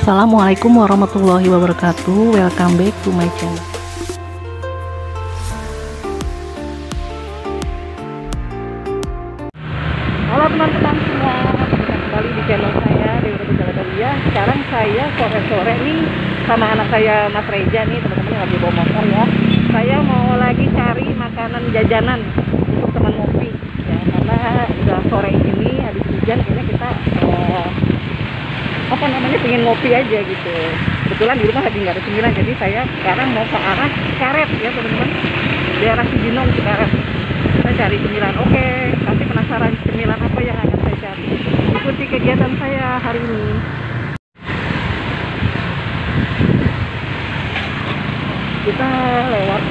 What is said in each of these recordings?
Assalamualaikum warahmatullahi wabarakatuh. Welcome back to my channel. Halo teman-teman semua, berjumpa kembali di channel saya Dewi Rizaladalia. Sekarang saya sore-sore nih sama anak saya Mas Reja nih, teman-teman lagi bawa motor ya. Saya mau lagi cari makanan jajanan untuk teman ngopi ya, karena udah sore ini habis hujan, kayaknya kita pengen ngopi aja gitu. Kebetulan di rumah lagi nggak ada cemilan, jadi saya sekarang mau ke arah Karet ya teman-teman, daerah Cibinong Karet. Saya cari cemilan. Oke, pasti penasaran cemilan apa yang akan saya cari. Ikuti kegiatan saya hari ini. Kita lewat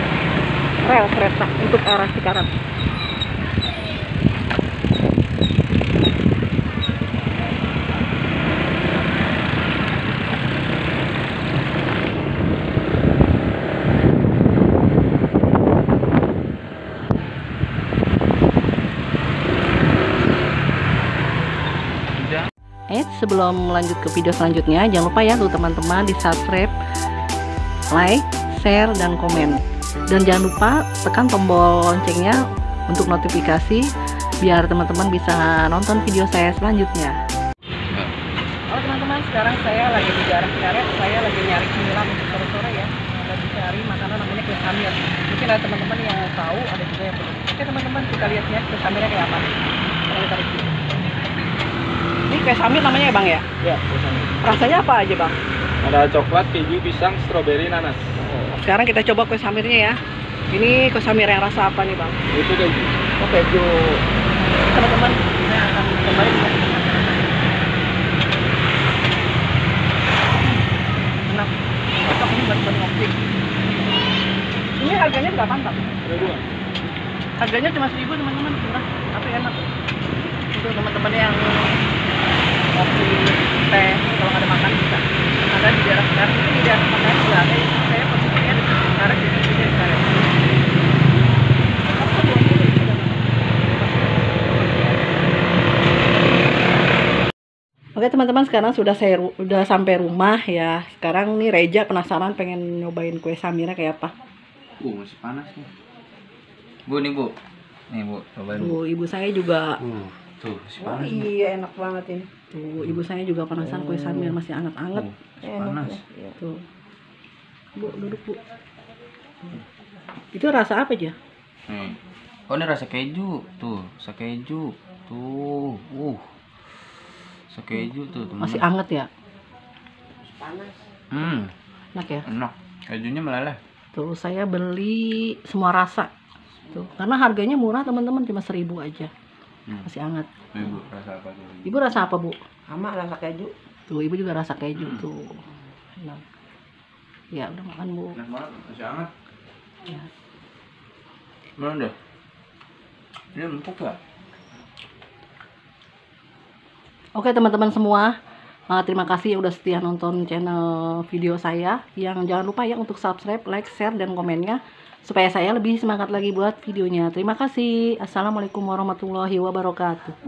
rel kereta untuk arah Cikarang. Sebelum lanjut ke video selanjutnya, jangan lupa ya tuh teman-teman di subscribe, like, share, dan komen. Dan jangan lupa tekan tombol loncengnya untuk notifikasi biar teman-teman bisa nonton video saya selanjutnya. Halo teman-teman, sekarang saya lagi di daerah Karet. Saya lagi nyari cemilan sore-sore ya. Lagi cari makanan namanya kue samir. Mungkin ada teman-teman yang tahu, ada juga yang belum. Oke teman-teman, kita lihatnya kue samirnya kayak apa. Kita review. Ini kue samir namanya ya bang ya? Iya, kue samir. Rasanya apa aja bang? Ada coklat, keju, pisang, stroberi, nanas. Sekarang kita coba kue samirnya ya. Ini kue samir yang rasa apa nih bang? Itu keju. Oh keju. Teman-teman, saya akan cobain ya. Enak. Cocok ini buat ngopi. Ini harganya berapa bang? Ribuan. Harganya cuma 1.000 teman-teman, murah tapi enak. Untuk teman-teman yang kopi, teh, kalau nggak ada makan bisa. Ada di daerah Karet, itu di daerah makan juga ada. Saya posisinya di Karet, jadi di Karet. Oke teman-teman, sekarang sudah sampai rumah ya. Sekarang nih Reja penasaran pengen nyobain kue samirnya kayak apa. Masih panas nih. Bu, nih bu. Nih bu, cobain. Ibu saya juga. Tuh, masih panas. Iya, enak banget ini. Tuh, ibu saya juga penasaran kue samir masih anget-anget. Masih panas. Tuh. Bu, duduk bu. Itu rasa apa aja? Oh, ini rasa keju. Tuh, rasa keju. Tuh, rasa keju tuh, teman. Masih anget ya? Panas. Enak ya? Enak. Kejunya meleleh. Tuh, saya beli semua rasa. Tuh, karena harganya murah teman-teman, cuma 1.000 aja. Masih hangat. Ibu rasa apa tuh? Ibu rasa apa bu? Sama rasa keju. Tuh ibu juga rasa keju tuh. Enak. Ya udah makan bu. Enak banget, masih hangat. Ya. Mana deh? Ini empuk ya? Oke teman-teman semua, terima kasih yang udah setia nonton channel video saya. Yang jangan lupa ya untuk subscribe, like, share, dan komennya supaya saya lebih semangat lagi buat videonya. Terima kasih. Assalamualaikum warahmatullahi wabarakatuh.